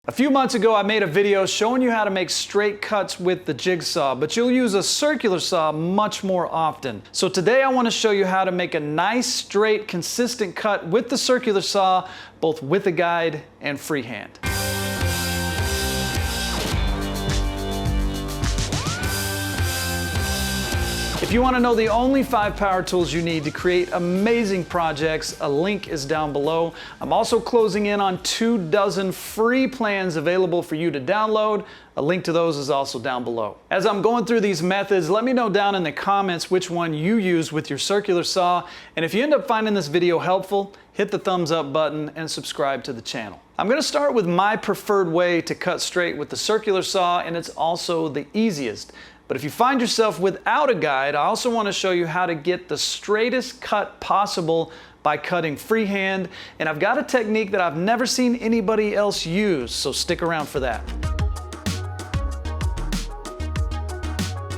A few months ago, I made a video showing you how to make straight cuts with the jigsaw, but you'll use a circular saw much more often. So today I want to show you how to make a nice, straight, consistent cut with the circular saw, both with a guide and freehand. If you want to know the only 5 power tools you need to create amazing projects, a link is down below. I'm also closing in on 24 free plans available for you to download. A link to those is also down below. As I'm going through these methods, let me know down in the comments which one you use with your circular saw. And if you end up finding this video helpful, hit the thumbs up button and subscribe to the channel. I'm going to start with my preferred way to cut straight with the circular saw, and it's also the easiest. But if you find yourself without a guide, I also want to show you how to get the straightest cut possible by cutting freehand. And I've got a technique that I've never seen anybody else use, so stick around for that.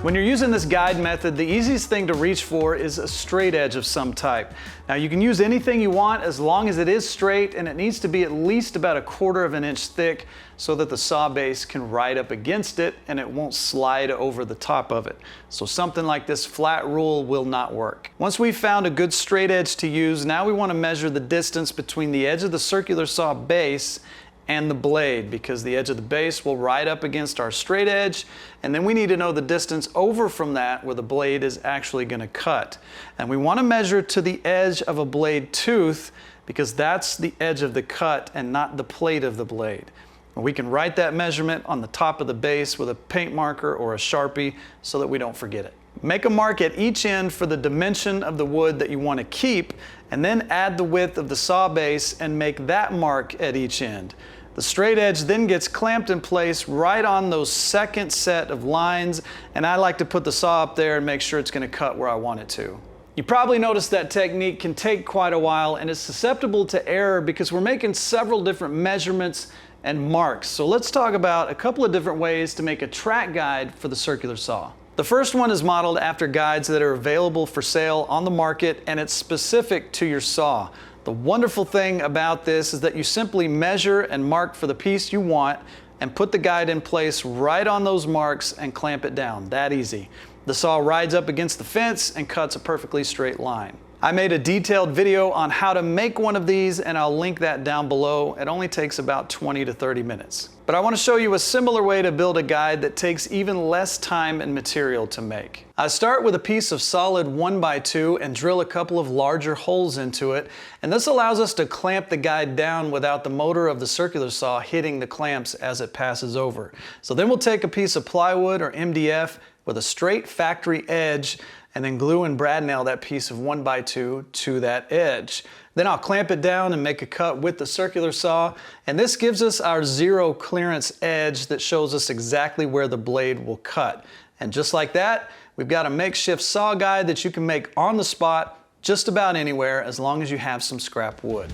When you're using this guide method, the easiest thing to reach for is a straight edge of some type. Now you can use anything you want as long as it is straight, and it needs to be at least about 1/4 of an inch thick so that the saw base can ride up against it and it won't slide over the top of it. So something like this flat rule will not work. Once we've found a good straight edge to use, now we want to measure the distance between the edge of the circular saw base and the blade, because the edge of the base will ride up against our straight edge, and then we need to know the distance over from that where the blade is actually going to cut. And we want to measure to the edge of a blade tooth, because that's the edge of the cut and not the plate of the blade. And we can write that measurement on the top of the base with a paint marker or a Sharpie so that we don't forget it. Make a mark at each end for the dimension of the wood that you want to keep, and then add the width of the saw base and make that mark at each end. The straight edge then gets clamped in place right on those second set of lines, and I like to put the saw up there and make sure it's going to cut where I want it to. You probably noticed that technique can take quite a while and is susceptible to error because we're making several different measurements and marks. So let's talk about a couple of different ways to make a track guide for the circular saw. The first one is modeled after guides that are available for sale on the market, and it's specific to your saw. The wonderful thing about this is that you simply measure and mark for the piece you want and put the guide in place right on those marks and clamp it down. That easy. The saw rides up against the fence and cuts a perfectly straight line. I made a detailed video on how to make one of these, and I'll link that down below. It only takes about 20 to 30 minutes. But I want to show you a similar way to build a guide that takes even less time and material to make. I start with a piece of solid 1x2 and drill a couple of larger holes into it, and this allows us to clamp the guide down without the motor of the circular saw hitting the clamps as it passes over. So then we'll take a piece of plywood or MDF with a straight factory edge and then glue and brad nail that piece of 1x2 to that edge. Then I'll clamp it down and make a cut with the circular saw, and this gives us our zero clearance edge that shows us exactly where the blade will cut. And just like that, we've got a makeshift saw guide that you can make on the spot just about anywhere as long as you have some scrap wood.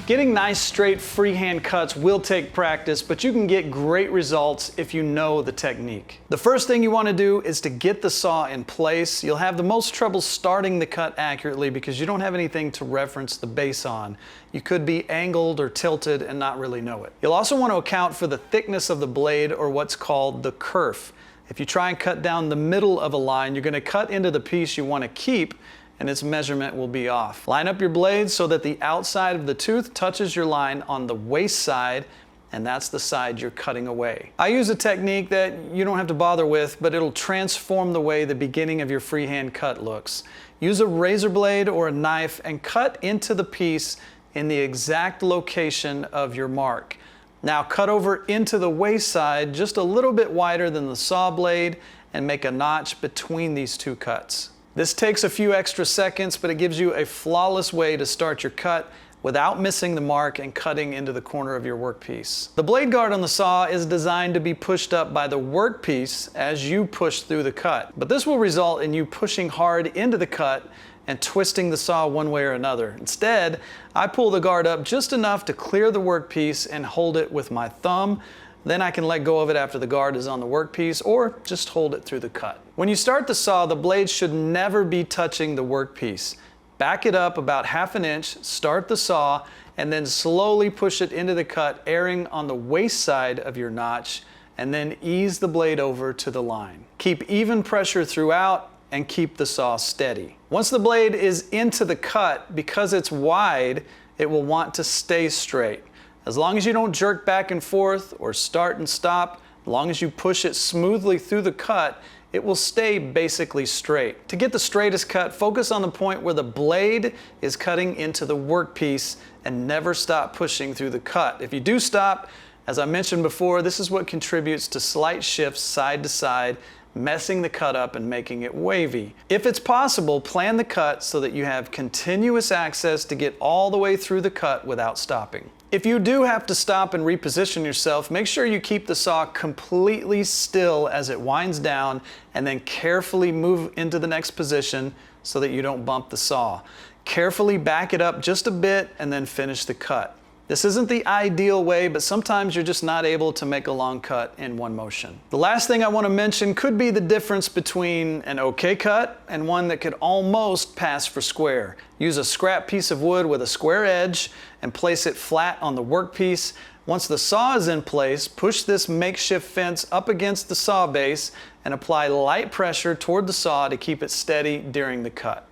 Getting nice, straight, freehand cuts will take practice, but you can get great results if you know the technique. The first thing you want to do is to get the saw in place. You'll have the most trouble starting the cut accurately because you don't have anything to reference the base on. You could be angled or tilted and not really know it. You'll also want to account for the thickness of the blade, or what's called the kerf. If you try and cut down the middle of a line, you're going to cut into the piece you want to keep, and its measurement will be off. Line up your blades so that the outside of the tooth touches your line on the waste side, and that's the side you're cutting away. I use a technique that you don't have to bother with, but it'll transform the way the beginning of your freehand cut looks. Use a razor blade or a knife and cut into the piece in the exact location of your mark. Now cut over into the waste side just a little bit wider than the saw blade and make a notch between these two cuts. This takes a few extra seconds, but it gives you a flawless way to start your cut without missing the mark and cutting into the corner of your workpiece. The blade guard on the saw is designed to be pushed up by the workpiece as you push through the cut, but this will result in you pushing hard into the cut and twisting the saw one way or another. Instead, I pull the guard up just enough to clear the workpiece and hold it with my thumb. Then I can let go of it after the guard is on the workpiece, or just hold it through the cut. When you start the saw, the blade should never be touching the workpiece. Back it up about 1/2 inch, start the saw, and then slowly push it into the cut, erring on the waste side of your notch, and then ease the blade over to the line. Keep even pressure throughout and keep the saw steady. Once the blade is into the cut, because it's wide, it will want to stay straight. As long as you don't jerk back and forth or start and stop, as long as you push it smoothly through the cut, it will stay basically straight. To get the straightest cut, focus on the point where the blade is cutting into the workpiece and never stop pushing through the cut. If you do stop, as I mentioned before, this is what contributes to slight shifts side to side, messing the cut up and making it wavy. If it's possible, plan the cut so that you have continuous access to get all the way through the cut without stopping. If you do have to stop and reposition yourself, make sure you keep the saw completely still as it winds down and then carefully move into the next position so that you don't bump the saw. Carefully back it up just a bit and then finish the cut. This isn't the ideal way, but sometimes you're just not able to make a long cut in one motion. The last thing I want to mention could be the difference between an okay cut and one that could almost pass for square. Use a scrap piece of wood with a square edge and place it flat on the workpiece. Once the saw is in place, push this makeshift fence up against the saw base and apply light pressure toward the saw to keep it steady during the cut.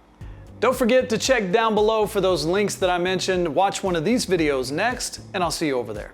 Don't forget to check down below for those links that I mentioned. Watch one of these videos next, and I'll see you over there.